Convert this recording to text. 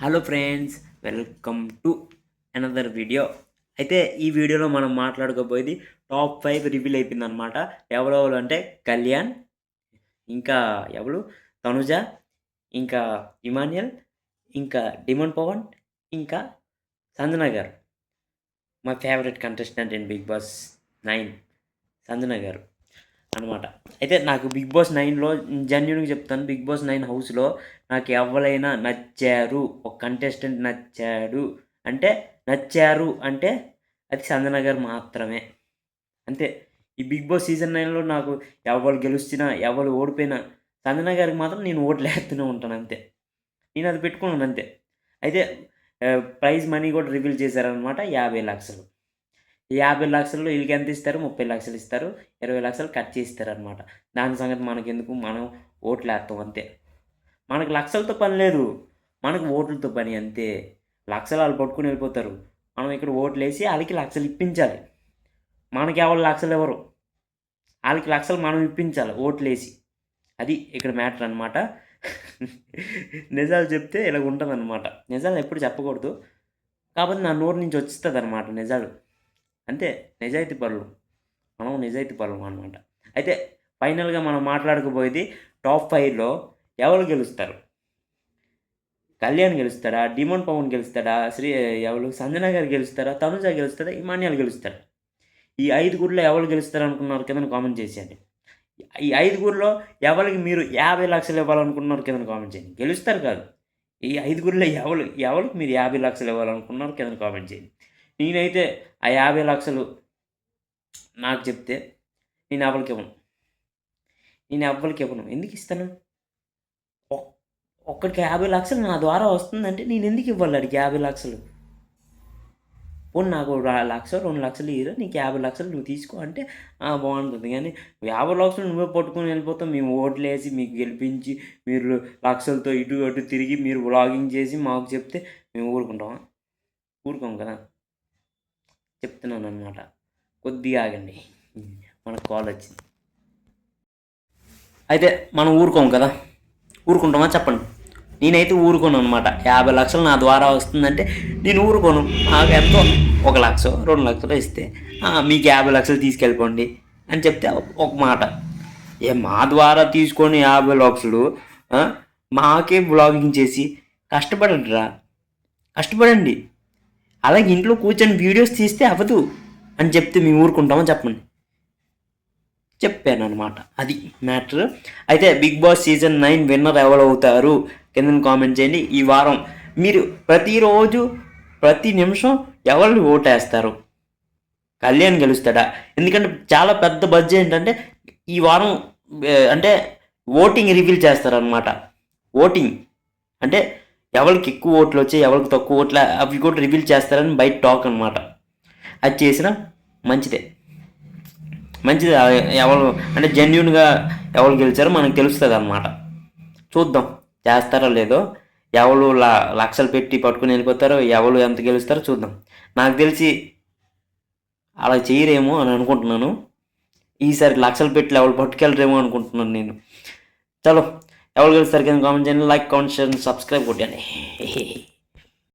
Hello friends, welcome to another video. అయితే ఈ వీడియోలో మనం మాట్లాడుకోబోయేది టాప్ 5 రివీల్ అయిపోయిందనమాట. ఎవరెవరు అంటే కళ్యాణ్, ఇంకా ఎవరు తనుజ, ఇంకా ఇమాన్యుయల్, ఇంకా డిమన్ పవన్, ఇంకా Sanjana garu. My favourite contestant in Bigg Boss 9 Sanjana garu అనమాట. అయితే నాకు బిగ్ బాస్ 9లో జెన్యూన్‌గా చెప్తాను. బిగ్ బాస్ 9 హౌస్‌లో నాకు ఎవ్వరైనా నచ్చారు, ఒక కంటెస్టెంట్ నచ్చారు అంటే అది సంజన గారు మాత్రమే. అంతే. ఈ బిగ్ బాస్ సీజన్ 9లో నాకు ఎవరు గెలుస్తున్నా, ఎవరు ఓడిపోయినా సంజన గారికి మాత్రం నేను ఓట్లేస్తూనే ఉంటాను అంతే. నేను అది పెట్టుకున్నాను అంతే. అయితే ప్రైజ్ మనీ కూడా రివీల్ చేశారనమాట. 50,00,000. ఈ 50,00,000లో ఈళ్ళకెంత ఇస్తారు? 30,00,000 ఇస్తారు. 20,00,000 కట్ చేయిస్తారనమాట. దాని సంగతి మనకెందుకు? మనం ఓట్లేత్తాం అంతే. మనకు లక్షలతో పని లేదు. మనకు ఓట్లతో పని అంతే. లక్షలు ఆళ్ళు పట్టుకొని వెళ్ళిపోతారు. మనం ఇక్కడ ఓట్లేసి ఆళ్ళకి లక్షలు ఇప్పించాలి. మనకెవరు లక్షలు ఇవ్వరు. ఆళ్ళకి లక్షలు మనం ఇప్పించాలి ఓట్లేసి. అది ఇక్కడ మ్యాటర్ అనమాట. నిజాలు చెప్తే ఇలాగ ఉంటదనమాట. నిజాలు ఎప్పుడు చెప్పకూడదు. కాకపోతే నా నోరు నుంచి వచ్చేస్తదనమాట నిజాలు. అంతే. నిజాయితీ పరులు. మనం నిజాయితీ పరులం అనమాట. అయితే ఫైనల్‌గా మనం మాట్లాడుకోబోయేది టాప్ 5లో ఎవరు గెలుస్తారు? కళ్యాణ్ గెలుస్తాడా? డిమోన్ పవన్ గెలుస్తాడా? ఎవరు సంజన గారు గెలుస్తారా? తనుజ గెలుస్తాడా? ఇమాన్యుయల్ గెలుస్తాడా? ఈ ఐదుగురిలో ఎవరు గెలుస్తారనుకున్నారు కిందన కామెంట్ చేసేయండి. ఈ ఐదుగురిలో ఎవరికి మీరు 50,00,000 ఇవ్వాలనుకుంటున్నారు కిందన కామెంట్ చేయండి. గెలుస్తారు కాదు. ఈ ఐదుగురిలో ఎవరికి మీరు 50,00,000 ఇవ్వాలనుకున్నారు కిందన కామెంట్ చేయండి. నేనైతే ఆ 50,00,000 నాకు చెప్తే నేను ఎవ్వరికి ఇవ్వను. ఎందుకు ఇస్తాను? ఒక్కడికి 50,00,000 నా ద్వారా వస్తుందంటే నేను ఎందుకు ఇవ్వాలి ఆడికి 50,00,000? పోనీ నాకు 1,00,000, 2,00,000 ఇయ్యరు, నీకు 50,00,000 నువ్వు తీసుకో అంటే బాగుంటుంది. కానీ 50,00,000 నువ్వే పట్టుకొని వెళ్ళిపోతావు. మేము ఓట్లేసి మీకు గెలిపించి మీరు లక్షలతో ఇటు అటు తిరిగి మీరు వ్లాగింగ్ చేసి మాకు చెప్తే మేము ఊరుకుంటామా? ఊరుకోం కదా. చెప్తున్నాను అనమాట. కొద్దిగా ఆగండి, మనకు కాల్ వచ్చింది. అయితే మనం ఊరుకోం కదా. ఊరుకుంటామా చెప్పండి? నేనైతే ఊరుకోను అనమాట. 50,00,000 నా ద్వారా వస్తుందంటే నేను ఊరుకోను. నాకు ఎంతో 1,00,000, 2,00,000 ఇస్తే మీకు 50,00,000 తీసుకెళ్ళిపోండి అని చెప్తే ఒక మాట. మా ద్వారా తీసుకొని 50,00,000 మాకే బ్లాగింగ్ చేసి కష్టపడండి. అలాగే ఇంట్లో కూర్చొని వీడియోస్ తీస్తే అవ్వదు అని చెప్తే మేము ఊరుకుంటామో చెప్పండి? చెప్పాను అనమాట. అది మ్యాటర్. అయితే బిగ్ బాస్ సీజన్ 9 విన్నర్ ఎవరు అవుతారు కింద కామెంట్ చేయండి. ఈ వారం మీరు ప్రతిరోజు ప్రతి నిమిషం ఎవరిని ఓటేస్తారు? కళ్యాణ్ గెలుస్తాడా? ఎందుకంటే చాలా పెద్ద బడ్జెట్ ఏంటంటే ఈ వారం అంటే ఓటింగ్ రివీల్ చేస్తారనమాట. ఓటింగ్ అంటే ఎవరికి ఎక్కువ ఓట్లు వచ్చాయి, ఎవరికి తక్కువ ఓట్లు అవి కూడా రివీల్ చేస్తారని బయట టాక్ అనమాట. అది చేసినా మంచిదే. ఎవరు అంటే జెన్యున్గా ఎవరు గెలిచారో మనకు తెలుస్తుంది అనమాట. చూద్దాం చేస్తారో లేదో. ఎవరు లక్షలు పెట్టి పట్టుకుని వెళ్ళిపోతారో, ఎవరు ఎంత గెలుస్తారో చూద్దాం. నాకు తెలిసి అలా చేయరేమో అని అనుకుంటున్నాను. ఈసారి లక్షలు పెట్టి ఎవరు పట్టుకెళ్ళరేమో అనుకుంటున్నాను నేను. చలో, ఎవరు గెలుస్తారు కింద కామెంట్ చేయండి. లైక్, కామెంట్, షేర్, సబ్స్క్రైబ్ కొట్టండి.